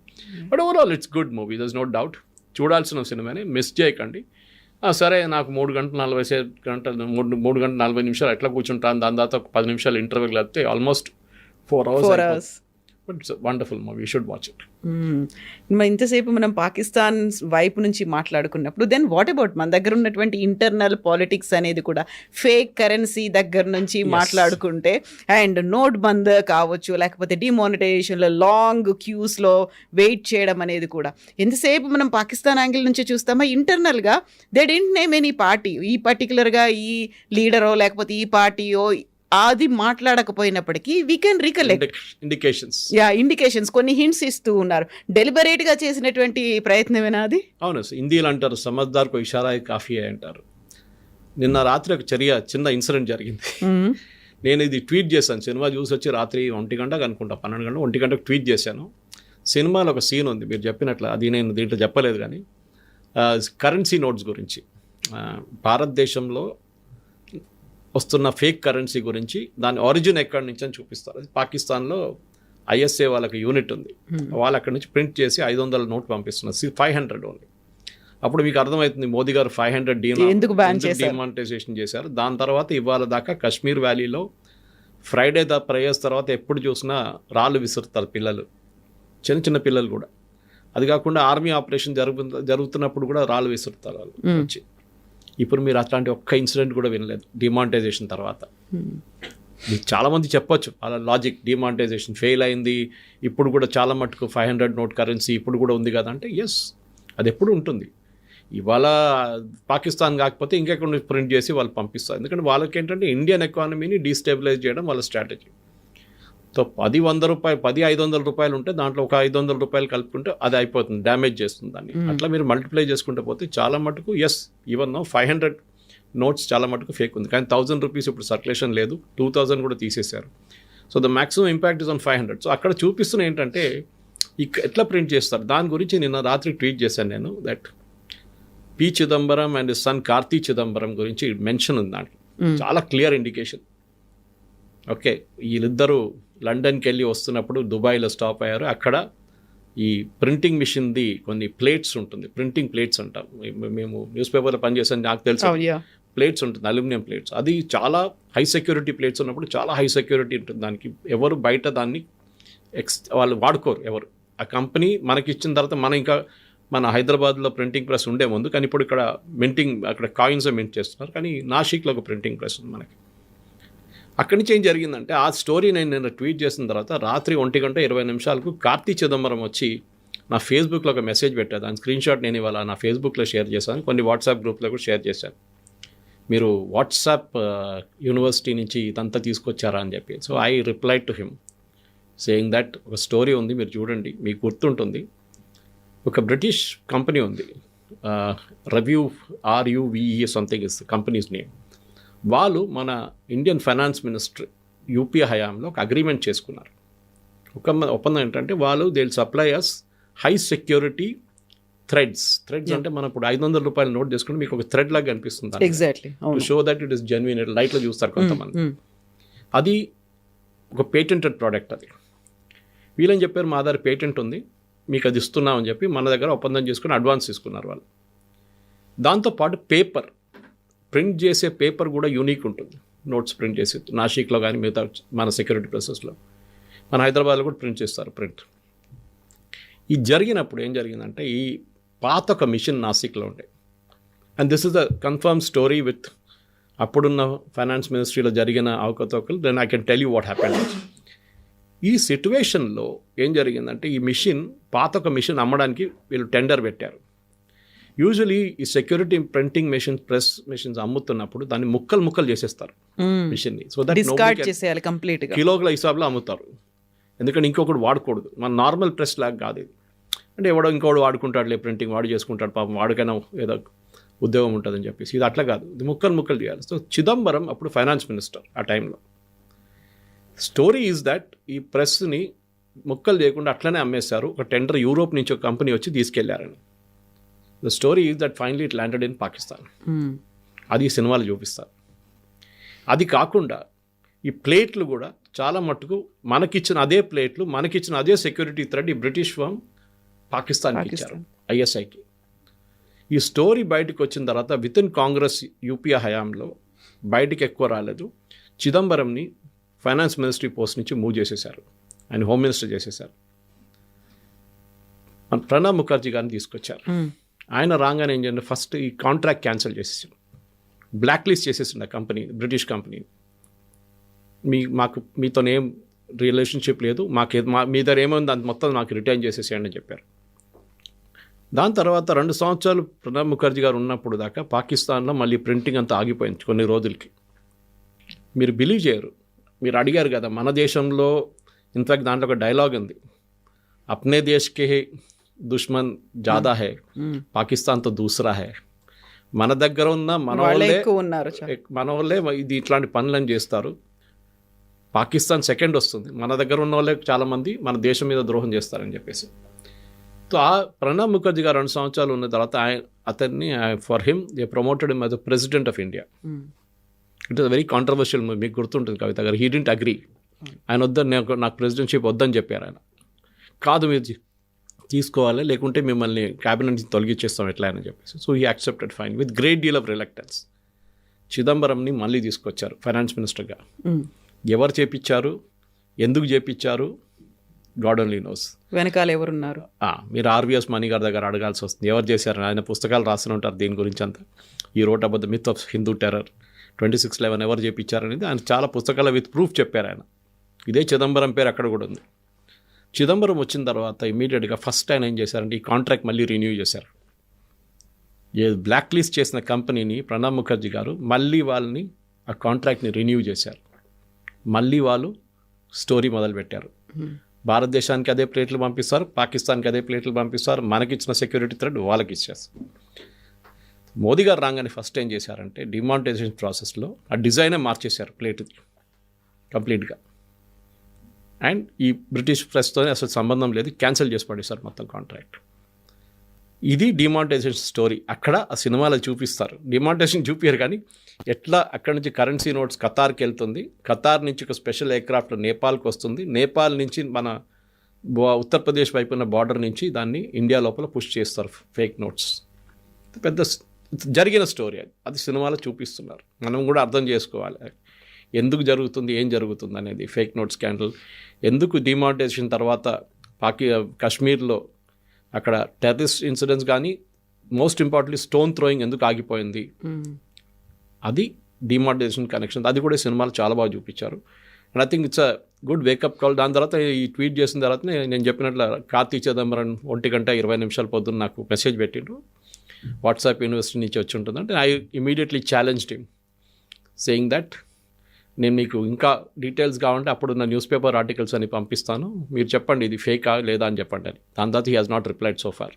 But overall it's good movie, there is no doubt. చూడాల్సిన సినిమాని మిస్ చేయకండి. సరే నాకు 3 గంటల 40 నిమిషాలు ఎట్లా కూర్చుంటాను, దాని తర్వాత 10 నిమిషాలు ఇంటర్వ్యూలు అయితే almost 4 hours. But it's wonderful movie, you should watch it. ఇంతసేపు మనం పాకిస్తాన్ వైపు నుంచి మాట్లాడుకున్నప్పుడు, దెన్ వాట్ అబౌట్ మన దగ్గర ఉన్నటువంటి ఇంటర్నల్ పాలిటిక్స్ అనేది కూడా, ఫేక్ కరెన్సీ దగ్గర నుంచి మాట్లాడుకుంటే, అండ్ నోట్ బంద్ కావచ్చు, లేకపోతే డిమానిటైజేషన్లో లాంగ్ క్యూస్లో వెయిట్ చేయడం అనేది కూడా, ఎంతసేపు మనం పాకిస్తాన్ యాంగిల్ నుంచి చూస్తామా, ఇంటర్నల్గా they didn't name any party, ఈ పర్టికులర్గా ఈ లీడరో లేకపోతే ఈ పార్టీయో అది మాట్లాడకపోయినప్పటికీ వీ కెన్ రికలెక్ట్ ఇండికేషన్స్ కొన్ని హింట్స్ ఇస్తూ ఉన్నారు. డెలిబరేట్గా చేసినటువంటి ప్రయత్నమేనా అది? అవును, హిందీలో అంటారు సమజ్దార్ కో ఇషారా కాఫీ అంటారు. నిన్న రాత్రి ఒక చిన్న ఇన్సిడెంట్ జరిగింది. నేను ఇది ట్వీట్ చేశాను. సినిమా చూసి వచ్చి రాత్రి 1 గంటకు అనుకుంటా, 12 గంటలకు 1 గంటకు ట్వీట్ చేశాను. సినిమాలో ఒక సీన్ ఉంది మీరు చెప్పినట్లు, అది నేను దీంట్లో చెప్పలేదు కానీ కరెన్సీ నోట్స్ గురించి, భారతదేశంలో వస్తున్న ఫేక్ కరెన్సీ గురించి, దాని ఆరిజిన్ ఎక్కడి నుంచి అని చూపిస్తారు. పాకిస్తాన్లో ఐఎస్ఏ వాళ్ళకి యూనిట్ ఉంది, వాళ్ళు అక్కడి నుంచి ప్రింట్ చేసి 500 నోట్ పంపిస్తున్నారు, 500 ఓన్లీ. అప్పుడు మీకు అర్థమవుతుంది మోదీ గారు 500 డిమానిటైజేషన్ చేశారు. దాని తర్వాత ఇవాళ దాకా కాశ్మీర్ వ్యాలీలో ఫ్రైడే ప్రేయర్స్ తర్వాత ఎప్పుడు చూసినా రాళ్ళు విసురుతారు పిల్లలు, చిన్న చిన్న పిల్లలు కూడా. అది కాకుండా ఆర్మీ ఆపరేషన్ జరుగుతున్నప్పుడు కూడా రాళ్ళు విసురుతారు వాళ్ళు వచ్చి. ఇప్పుడు మీరు అట్లాంటి ఒక్క ఇన్సిడెంట్ కూడా వినలేదు డిమానిటైజేషన్ తర్వాత. మీకు చాలామంది చెప్పొచ్చు అలా లాజిక్, డిమానిటైజేషన్ ఫెయిల్ అయింది, ఇప్పుడు కూడా చాలా మటుకు 500 నోట్ కరెన్సీ ఇప్పుడు కూడా ఉంది కదా అంటే, ఎస్ అది ఎప్పుడు ఉంటుంది. ఇవాళ పాకిస్తాన్ కాకపోతే ఇంకెక్కడ ప్రింట్ చేసి వాళ్ళు పంపిస్తారు. ఎందుకంటే వాళ్ళకి ఏంటంటే ఇండియన్ ఎకానమీని డీస్టెబిలైజ్ చేయడం వాళ్ళ స్ట్రాటజీ. సో 100 రూపాయలు 500 రూపాయలు ఉంటే దాంట్లో ఒక 500 రూపాయలు కలుపుకుంటే అది అయిపోతుంది, డ్యామేజ్ చేస్తుంది దాన్ని. అట్లా మీరు మల్టిప్లై చేసుకుంటే పోతే చాలా మటుకు ఎస్ ఈవెన్ 500 నోట్స్ చాలా మటుకు ఫేక్ ఉంది. కానీ 1000 రూపీస్ ఇప్పుడు సర్క్యులేషన్ లేదు, 2000 కూడా తీసేశారు. So the maximum impact is on 500. So అక్కడ చూపిస్తున్న ఏంటంటే ఎట్లా ప్రింట్ చేస్తారు దాని గురించి నిన్న రాత్రి ట్వీట్ చేశాను నేను. That P Chidambaram and son Karti Chidambaram గురించి మెన్షన్ ఉంది దాంట్లో, చాలా క్లియర్ ఇండికేషన్. ఓకే, వీళ్ళిద్దరూ లండన్కి వెళ్ళి వస్తున్నప్పుడు దుబాయ్లో స్టాప్ అయ్యారు. అక్కడ ఈ ప్రింటింగ్ మిషన్ది కొన్ని ప్లేట్స్ ఉంటుంది, ప్రింటింగ్ ప్లేట్స్ అంటాం మేము, న్యూస్ పేపర్లో పనిచేసాను నాకు తెలుసు. ప్లేట్స్ ఉంటుంది, అల్యూమినియం ప్లేట్స్. అది చాలా హై సెక్యూరిటీ ప్లేట్స్ ఉన్నప్పుడు చాలా హై సెక్యూరిటీ ఉంటుంది దానికి. ఎవరు బయట దాన్ని వాళ్ళు వాడుకోరు ఎవరు. ఆ కంపెనీ మనకి ఇచ్చిన తర్వాత మన హైదరాబాద్లో ప్రింటింగ్ ప్రెస్ ఉండే ముందు, కానీ ఇప్పుడు ఇక్కడ అక్కడ కాయిన్స్ మింట్ చేస్తున్నారు. కానీ నాసిక్లో ఒక ప్రింటింగ్ ప్రెస్ ఉంది మనకి. అక్కడి నుంచి ఏం జరిగిందంటే ఆ స్టోరీ నేను ట్వీట్ చేసిన తర్వాత రాత్రి 1:20 కార్తీ చిదంబరం వచ్చి నా ఫేస్బుక్లో ఒక మెసేజ్ పెట్టారు. దాని స్క్రీన్ షాట్ నేను ఇవాళ నా ఫేస్బుక్లో షేర్ చేశాను, కొన్ని వాట్సాప్ గ్రూప్లో కూడా షేర్ చేశాను. మీరు వాట్సాప్ యూనివర్సిటీ నుంచి ఇదంతా తీసుకొచ్చారా అని చెప్పి. So I replied to him saying that ఒక స్టోరీ ఉంది, మీరు చూడండి, మీకు గుర్తుంటుంది. ఒక బ్రిటిష్ కంపెనీ ఉంది, RUVE something is companies name. వాళ్ళు మన ఇండియన్ ఫైనాన్స్ మినిస్టర్ యూపీఏ హయాంలో ఒక అగ్రిమెంట్ చేసుకున్నారు. ఒక ఒప్పందం ఏంటంటే వాళ్ళు they will supply us high security threads అంటే మనం ఇప్పుడు 500 రూపాయల నోట్ చేసుకుంటే మీకు ఒక థ్రెడ్ లాగా కనిపిస్తుంది, exactly to show that it is genuine. లైట్లో చూస్తారు కొంతమంది. అది ఒక పేటెంటెడ్ ప్రోడక్ట్. అది వీళ్ళని చెప్పారు మా దగ్గర పేటెంట్ ఉంది, మీకు అది ఇస్తున్నామని చెప్పి మన దగ్గర ఒప్పందం చేసుకుని అడ్వాన్స్ తీసుకున్నారు వాళ్ళు. దాంతోపాటు పేపర్ ప్రింట్ చేసే పేపర్ కూడా యూనిక్ ఉంటుంది. నోట్స్ ప్రింట్ చేసి నాసిక్లో కానీ మిగతా మన సెక్యూరిటీ ప్రాసెస్లో, మన హైదరాబాద్లో కూడా ప్రింట్ చేస్తారు ప్రింట్. ఇది జరిగినప్పుడు ఏం జరిగిందంటే ఈ పాత ఒక మిషన్ నాసిక్లో ఉండే, and this is the confirm story with అప్పుడున్న ఫైనాన్స్ మినిస్ట్రీలో జరిగిన అవకతవకలు. Then I can tell you what happened. ఈ సిట్యువేషన్లో ఏం జరిగిందంటే ఈ మిషన్ పాత ఒక మిషన్ అమ్మడానికి వీళ్ళు టెండర్ పెట్టారు. యూజువలీ ఈ security printing machines, press machines అమ్ముతున్నప్పుడు దాన్ని ముక్కలు చేసేస్తారు మిషన్ని. సో దట్ కిలోల హిసాబ్లో అమ్ముతారు, ఎందుకంటే ఇంకొకటి వాడకూడదు. మన నార్మల్ ప్రెస్ లాగా కాదు ఇది. అంటే ఎవడో ఇంకోటి వాడుకుంటాడులే, ప్రింటింగ్ వాడు చేసుకుంటాడు, పాపం వాడికైనా ఏదో ఉద్యోగం ఉంటుందని చెప్పేసి. ఇది అట్లా కాదు, ఇది ముక్కలు చేయాలి. సో చిదంబరం అప్పుడు ఫైనాన్స్ మినిస్టర్ ఆ టైంలో. స్టోరీ ఈజ్ దట్ ఈ ప్రెస్ని ముక్కలు చేయకుండా అట్లనే అమ్మేశారు. ఒక టెండర్ యూరోప్ నుంచి ఒక కంపెనీ వచ్చి తీసుకెళ్లారని. The story is that finally it landed in Pakistan. అది సినిమాలు చూపిస్తారు. అది కాకుండా ఈ ప్లేట్లు కూడా చాలా మట్టుకు మనకిచ్చిన అదే ప్లేట్లు, మనకిచ్చిన అదే సెక్యూరిటీ థ్రెడ్ ఈ బ్రిటిష్ ఫర్మ్ పాకిస్తాన్కి ఇచ్చారు, ISIకి. ఈ స్టోరీ బయటకు వచ్చిన తర్వాత విత్ ఇన్ కాంగ్రెస్ యూపీఏ హయాంలో బయటికి ఎక్కువ రాలేదు. చిదంబరంని ఫైనాన్స్ మినిస్ట్రీ పోస్ట్ నుంచి మూవ్ చేసేశారు, ఆయన హోమ్ మినిస్టర్ చేసేశారు. ప్రణబ్ ముఖర్జీ గారిని తీసుకొచ్చారు. ఆయన రాగానే ఏం చేయండి, ఫస్ట్ ఈ కాంట్రాక్ట్ క్యాన్సిల్ చేసేసాడు, బ్లాక్ లిస్ట్ చేసేసిండు ఆ కంపెనీ, బ్రిటిష్ కంపెనీ. మీతో ఏం రిలేషన్షిప్ లేదు, మీ దగ్గర ఏమైంది దాని మొత్తం నాకు రిటర్న్ చేసేసేయండి అని చెప్పారు. దాని తర్వాత 2 సంవత్సరాలు ప్రణబ్ ముఖర్జీ గారు ఉన్నప్పుడు దాకా పాకిస్తాన్లో మళ్ళీ ప్రింటింగ్ అంతా ఆగిపోయింది కొన్ని రోజులకి. మీరు బిలీవ్ చేయరు. మీరు అడిగారు కదా, మన దేశంలో ఇన్ఫ్యాక్ట్ దాంట్లో ఒక డైలాగ్ ఉంది, అప్నే దేశ్కే దుష్మన్ జాదా హై, పాకిస్తాన్తో దూసరా హై. మన దగ్గర ఉన్న మన వాళ్ళే ఇది ఇట్లాంటి పనులను చేస్తారు, పాకిస్తాన్ సెకండ్ వస్తుంది, మన దగ్గర ఉన్న వాళ్ళే చాలామంది మన దేశం మీద ద్రోహం చేస్తారని చెప్పేసి. సో ఆ ప్రణబ్ ముఖర్జీ గారు 2 సంవత్సరాలు ఉన్న తర్వాత అతన్ని for him they promoted him as the president of India. It is very controversial. మీకు గుర్తుంటుంది కవిత గారు, హీ డింట్ అగ్రీ. ఆయన వద్దని, నాకు ప్రెసిడెంట్షిప్ వద్దని చెప్పారు ఆయన. కాదు మీరు తీసుకోవాలి, లేకుంటే మిమ్మల్ని క్యాబినెట్ నుంచి తొలగించేస్తాం ఎట్లా అని చెప్పేసి. So he accepted fine with great deal of reluctance. చిదంబరంని మళ్ళీ తీసుకొచ్చారు ఫైనాన్స్ మినిస్టర్గా. ఎవరు చేపించారు, ఎందుకు చేపించారు, గాడ్ ఓన్లీ నోస్. వెనకాల ఎవరున్నారు మీరు ఆర్వీఎస్ మణి గారి దగ్గర అడగాల్సి వస్తుంది, ఎవరు చేశారు. ఆయన పుస్తకాలు రాసి ఉంటారు దీని గురించి అంతా. ఈ wrote about the myth of Hindu terror, 26/11 ఎవరు చేపించారనేది ఆయన చాలా పుస్తకాల విత్ ప్రూఫ్ చెప్పారు ఆయన. ఇదే చిదంబరం పేరు అక్కడ కూడా ఉంది. చిదంబరం వచ్చిన తర్వాత ఇమీడియట్గా ఫస్ట్ ఆయన ఏం చేశారంటే ఈ కాంట్రాక్ట్ మళ్ళీ రిన్యూ చేశారు. బ్లాక్ లిస్ట్ చేసిన కంపెనీని ప్రణబ్ ముఖర్జీ గారు మళ్ళీ వాళ్ళని ఆ కాంట్రాక్ట్ని రిన్యూ చేశారు. మళ్ళీ వాళ్ళు స్టోరీ మొదలుపెట్టారు. భారతదేశానికి అదే ప్లేట్లు పంపిస్తారు, పాకిస్తాన్కి అదే ప్లేట్లు పంపిస్తారు, మనకిచ్చిన సెక్యూరిటీ థ్రెడ్ వాళ్ళకి ఇచ్చేస్తారు. మోదీ గారు రాగానే ఫస్ట్ ఏం చేశారంటే డిమానిటైజేషన్ ప్రాసెస్లో ఆ డిజైనే మార్చేశారు ప్లేట్ది కంప్లీట్గా. అండ్ ఈ బ్రిటిష్ ప్రెస్తో అసలు సంబంధం లేదు, క్యాన్సిల్ చేసి పడేశారు మొత్తం కాంట్రాక్ట్. ఇది డిమానిటైజేషన్ స్టోరీ. అక్కడ ఆ సినిమాలో చూపిస్తారు. డిమానిటైజేషన్ చూపించారు కానీ ఎట్లా అక్కడి నుంచి కరెన్సీ నోట్స్ ఖతార్కి వెళ్తుంది, ఖతార్ నుంచి ఒక స్పెషల్ ఎయిర్క్రాఫ్ట్ నేపాల్కి వస్తుంది, నేపాల్ నుంచి మన ఉత్తరప్రదేశ్ వైపు ఉన్న బార్డర్ నుంచి దాన్ని ఇండియా లోపల పుష్ చేస్తారు ఫేక్ నోట్స్. పెద్ద జరిగిన స్టోరీ అది సినిమాలో చూపిస్తున్నారు. మనం కూడా అర్థం చేసుకోవాలి ఎందుకు జరుగుతుంది, ఏం జరుగుతుంది అనేది. ఫేక్ నోట్ స్కాండల్ ఎందుకు డిమానిటైజేషన్ తర్వాత కాశ్మీర్లో అక్కడ టెర్రరిస్ట్ ఇన్సిడెంట్స్ కానీ మోస్ట్ ఇంపార్టెంట్లీ స్టోన్ థ్రోయింగ్ ఎందుకు ఆగిపోయింది, అది డిమానిటైజేషన్ కనెక్షన్. అది కూడా సినిమాలు చాలా బాగా చూపించారు. And I think it's a good wake up call. దాని తర్వాత ఈ ట్వీట్ చేసిన తర్వాత నేను చెప్పినట్లు కార్తీ చిదంబరం 1:20 పొద్దున్న నాకు మెసేజ్ పెట్టిండ్రు, వాట్సాప్ యూనివర్సిటీ నుంచి వచ్చి ఉంటుంది అంటే. I immediately challenged him saying that నేను మీకు ఇంకా డీటెయిల్స్ కావాలంటే అప్పుడున్న న్యూస్ పేపర్ ఆర్టికల్స్ అని పంపిస్తాను, మీరు చెప్పండి ఇది ఫేకా లేదా అని చెప్పండి అని. దాని తర్వాత he has not replied so far.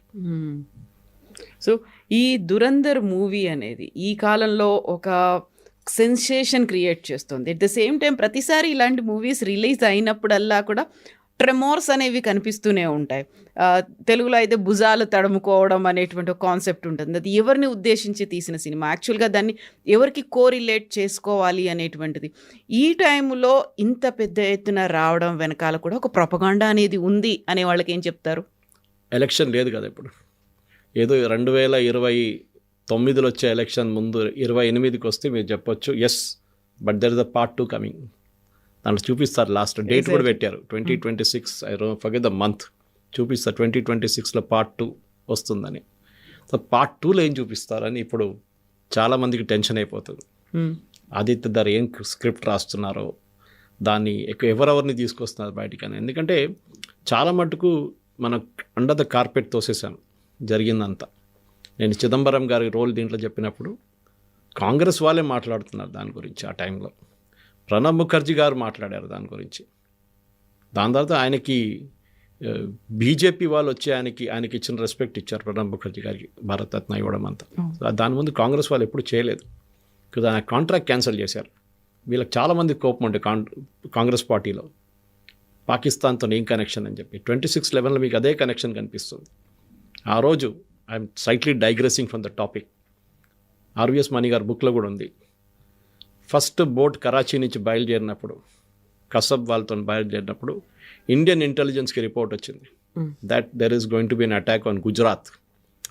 So ఈ దురంధర్ మూవీ అనేది ఈ కాలంలో ఒక సెన్సేషన్ క్రియేట్ చేస్తుంది. ఎట్ ద సేమ్ టైం ప్రతిసారి ఇలాంటి మూవీస్ రిలీజ్ అయినప్పుడల్లా కూడా ట్రెమోర్స్ అనేవి కనిపిస్తూనే ఉంటాయి. తెలుగులో అయితే భుజాలు తడుముకోవడం అనేటువంటి ఒక కాన్సెప్ట్ ఉంటుంది. అది ఎవరిని ఉద్దేశించి తీసిన సినిమా, యాక్చువల్గా దాన్ని ఎవరికి కోరిలేట్ చేసుకోవాలి అనేటువంటిది. ఈ టైంలో ఇంత పెద్ద ఎత్తున రావడం వెనకాల కూడా ఒక ప్రొపగాండా అనేది ఉంది అనే వాళ్ళకి ఏం చెప్తారు? ఎలక్షన్ లేదు కదా ఇప్పుడు, ఏదో 2029లో వచ్చే ఎలక్షన్ ముందు 28కి వస్తే మీరు చెప్పొచ్చు yes, but there is a part 2 coming. దాంట్లో చూపిస్తారు, లాస్ట్ డేట్ కూడా పెట్టారు 2026, I don't forget the month. చూపిస్తారు 2026లో part 2 వస్తుందని. సో part 2లో ఏం చూపిస్తారని ఇప్పుడు చాలామందికి టెన్షన్ అయిపోతుంది. ఆదిత్య ధర్ ఏం స్క్రిప్ట్ రాస్తున్నారో, దాన్ని ఎవరెవరిని తీసుకొస్తున్నారు బయటికి అని. ఎందుకంటే చాలా మటుకు మనం అండర్ ద కార్పెట్ తోసేసాను జరిగిందంతా. నేను చిదంబరం గారి రోల్ దీంట్లో చెప్పినప్పుడు కాంగ్రెస్ వాళ్ళే మాట్లాడుతున్నారు దాని గురించి. ఆ టైంలో ప్రణబ్ ముఖర్జీ గారు మాట్లాడారు దాని గురించి. దాని తర్వాత ఆయనకి బీజేపీ వాళ్ళు వచ్చి ఆయనకి ఇచ్చిన రెస్పెక్ట్ ఇచ్చారు ప్రణబ్ ముఖర్జీ గారికి, భారతరత్న ఇవ్వడం అంతా. దాని ముందు కాంగ్రెస్ వాళ్ళు ఎప్పుడు చేయలేదు. ఆయన కాంట్రాక్ట్ క్యాన్సిల్ చేశారు. వీళ్ళకి చాలామంది కోపం ఉండే కాంగ్రెస్ పార్టీలో, పాకిస్తాన్తో ఏం కనెక్షన్ అని చెప్పి. 26/11లో మీకు అదే కనెక్షన్ కనిపిస్తుంది. ఆ రోజు I'm slightly digressing from the topic, RVS Mani గారి బుక్లో కూడా ఉంది. ఫస్ట్ బోట్ కరాచీ నుంచి బయలుదేరినప్పుడు, కసబ్ వాళ్ళతో బయలుదేరినప్పుడు ఇండియన్ ఇంటెలిజెన్స్కి రిపోర్ట్ వచ్చింది that there is going to be an attack on Gujarat.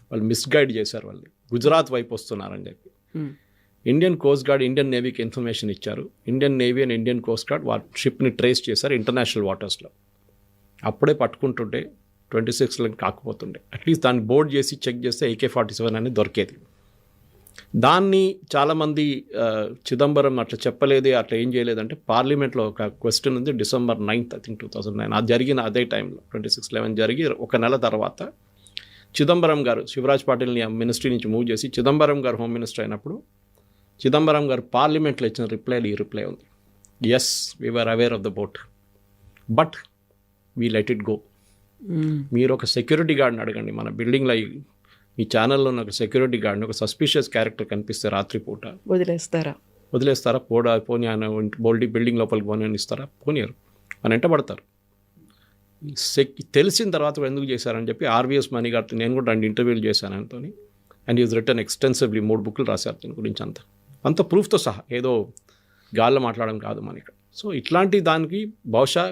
వాళ్ళు మిస్గైడ్ చేశారు, వాళ్ళు గుజరాత్ వైపు వస్తున్నారని చెప్పి. ఇండియన్ కోస్ట్ గార్డ్, ఇండియన్ నేవీకి ఇన్ఫర్మేషన్ ఇచ్చారు. Indian navy and Indian coast guard వాళ్ళ షిప్ని ట్రేస్ చేశారు ఇంటర్నేషనల్ వాటర్స్లో. అప్పుడే పట్టుకుంటుంటే 26 కాకపోతుండే, అట్లీస్ట్ దాన్ని బోర్డ్ చేసి చెక్ చేస్తే AK-47 అనేది దొరికేది. దాన్ని చాలామంది చిదంబరం అట్లా చెప్పలేదు, అట్లా ఏం చేయలేదంటే పార్లమెంట్లో ఒక క్వశ్చన్ ఉంది. December 9th I think 2009 అది జరిగిన అదే టైంలో 26/11 జరిగి ఒక నెల తర్వాత చిదంబరం గారు శివరాజ్ పాటిల్ని మినిస్ట్రీ నుంచి మూవ్ చేసి చిదంబరం గారు హోమ్ మినిస్టర్ అయినప్పుడు చిదంబరం గారు పార్లమెంట్లో ఇచ్చిన రిప్లైలో ఈ రిప్లై ఉంది. Yes we were aware of the boat but we let it go. మీరు ఒక సెక్యూరిటీ గార్డ్ని అడగండి, మన బిల్డింగ్లో మీ ఛానల్లో ఉన్న ఒక సెక్యూరిటీ గార్డ్ని, ఒక సస్పిషియస్ క్యారెక్టర్ కనిపిస్తే రాత్రిపూట వదిలేస్తారా? పోనీ ఆయన బిల్డింగ్ లోపలికి పోనీ అని ఇస్తారా? పోనీయరు, అని వెంట పడతారు. తెలిసిన తర్వాత ఎందుకు చేశారని చెప్పి ఆర్వీఎస్ మణి గారితో నేను కూడా 2 ఇంటర్వ్యూలు చేశాను ఆయనతో. అండ్ ఈజ్ రిటర్న్ ఎక్స్టెన్సివ్లీ 3 బుక్లు రాశారు దీని గురించి అంత ప్రూఫ్తో సహా, ఏదో గాల్లో మాట్లాడడం కాదు మన ఇక్కడ. సో ఇట్లాంటి దానికి బహుశా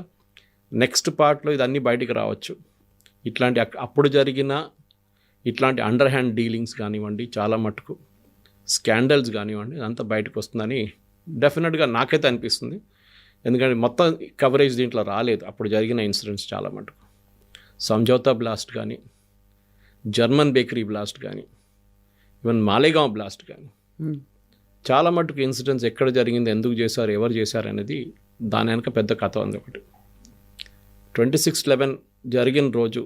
నెక్స్ట్ పార్ట్లో ఇదన్నీ బయటికి రావచ్చు. ఇట్లాంటి అప్పుడు జరిగిన ఇట్లాంటి అండర్ హ్యాండ్ డీలింగ్స్ కానివ్వండి, చాలా మటుకు స్కాండల్స్ కానివ్వండి, అదంతా బయటకు వస్తుందని డెఫినెట్గా నాకైతే అనిపిస్తుంది. ఎందుకంటే మొత్తం కవరేజ్ దీంట్లో రాలేదు అప్పుడు జరిగిన ఇన్సిడెంట్స్ చాలా మటుకు. సంజౌతా బ్లాస్ట్ కానీ, జర్మన్ బేకరీ బ్లాస్ట్ కానీ, ఈవెన్ మాలేగాంవ్ బ్లాస్ట్ కానీ, చాలా మటుకు ఇన్సిడెంట్స్ ఎక్కడ జరిగింది, ఎందుకు చేశారు, ఎవరు చేశారు అనేది దాని వెనక పెద్ద కథ ఉంది. ఒకటి 26/11 జరిగిన రోజు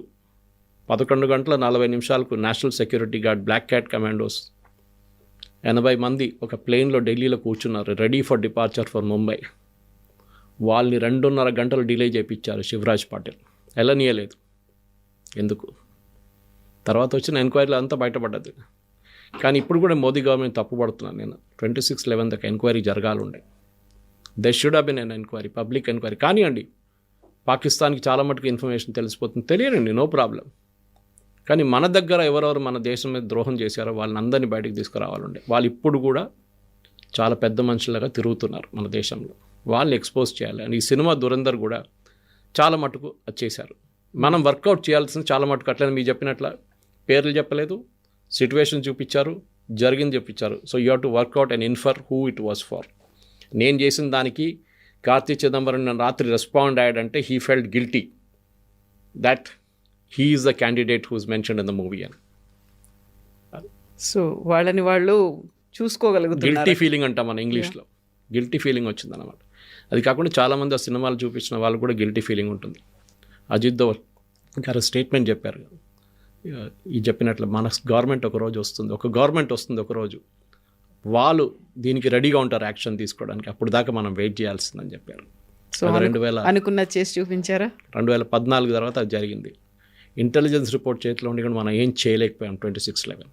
11:40 national security guard black cat commandos 80 మంది ఒక ప్లేన్లో ఢిల్లీలో కూర్చున్నారు, ready for departure for Mumbai. వాళ్ళని 2.5 గంటలు డిలే చేయించారు శివరాజ్ పాటిల్. వెళ్ళనీయలేదు. ఎందుకు? తర్వాత వచ్చిన ఎంక్వైరీలో అంతా బయటపడ్డది. కానీ ఇప్పుడు కూడా మోదీ గవర్నమెంట్ తప్పుపడుతున్నాను నేను. 26/11 దాకా ఎంక్వైరీ జరగాలండే. They should have been an enquiry, public enquiry. కానివ్వండి, పాకిస్తాన్కి చాలా మటుకు ఇన్ఫర్మేషన్ తెలిసిపోతుంది, తెలియనండి, నో ప్రాబ్లం. కానీ మన దగ్గర ఎవరెవరు మన దేశం మీద ద్రోహం చేశారో వాళ్ళని అందరినీ బయటకు తీసుకురావాలండే. వాళ్ళు ఇప్పుడు కూడా చాలా పెద్ద మనుషులుగా తిరుగుతున్నారు మన దేశంలో, వాళ్ళని ఎక్స్పోజ్ చేయాలి. అని ఈ సినిమా దురందర్ కూడా చాలా మటుకు అది చేశారు. మనం వర్కౌట్ చేయాల్సిన చాలా మటుకు అట్లనే మీరు చెప్పినట్ల పేర్లు చెప్పలేదు, సిచ్యువేషన్ చూపించారు, జరిగింది చూపించారు. So you have to work out and infer who it was for. నేను చేసిన దానికి కార్తీ చిదంబరం నన్ను రాత్రి రెస్పాండ్ అయ్యాడంటే he felt guilty that he is the candidate who is mentioned in the movie అని. సో వాళ్ళని వాళ్ళు చూసుకోగలుగుతారు. గిల్టీ ఫీలింగ్ అంటాం మన ఇంగ్లీష్లో, గిల్టీ ఫీలింగ్ వచ్చిందన్నమాట. అది కాకుండా చాలామంది ఆ సినిమాలు చూపించిన వాళ్ళు కూడా గిల్టీ ఫీలింగ్ ఉంటుంది. అజిత్ దోవల్ గారు స్టేట్మెంట్ చెప్పారు, ఈ చెప్పినట్లు మన గవర్నమెంట్ వస్తుంది ఒకరోజు, వాళ్ళు దీనికి రెడీగా ఉంటారు యాక్షన్ తీసుకోవడానికి, అప్పుడు దాకా మనం వెయిట్ చేయాల్సిందని చెప్పారు. సో 2000 అనుకున్న చేసి చూపించారా? 2014 తర్వాత అది జరిగింది. ఇంటెలిజెన్స్ రిపోర్ట్ చేతిలో ఉండి కూడా మనం ఏం చేయలేకపోయాం. 26/11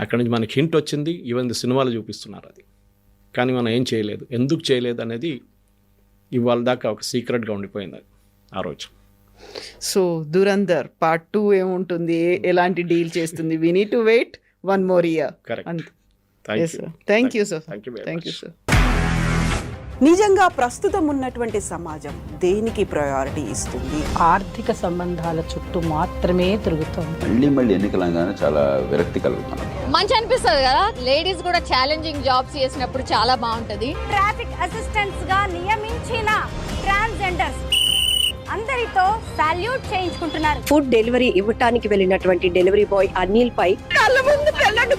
అక్కడి నుంచి మనకి హింట్ వచ్చింది, ఈవెన్ సినిమాలు చూపిస్తున్నారు అది, కానీ మనం ఏం చేయలేదు. ఎందుకు చేయలేదు అనేది ఇవాళ దాకా ఒక సీక్రెట్గా ఉండిపోయింది అది ఆ రోజు. సో దురందర్ పార్ట్ 2 ఏముంటుంది, ఎలాంటి డీల్ చేస్తుంది? We need to wait 1 more year. Correct. Thank you sir. నిజంగా ప్రస్తుతం ఉన్నటువంటి సమాజం దేనికి ప్రయారిటీ ఇస్తుంది? ఆర్థిక సంబంధాల చుట్టూ మాత్రమే తిరుగుతుంది. మళ్ళీ ఎన్నికలంగానే చాలా విరక్తి కలుగుతాను. మంచి అనిపిస్తుంది కదా, లేడీస్ కూడా ఛాలెంజింగ్ జాబ్స్ చేసినప్పుడు చాలా బాగుంటది. ట్రాఫిక్ అసిస్టెంట్స్ గా నియమించిన ట్రాన్స్జెండర్స్ అందరితో సాల్యూట్ చేయించుకుంటున్నారు. ఫుడ్ డెలివరీ ఇవ్వటానికి వెళ్ళినటువంటి డెలివరీ బాయ్ అనిల్ పై కళ్ళ ముందు పెళ్ళండి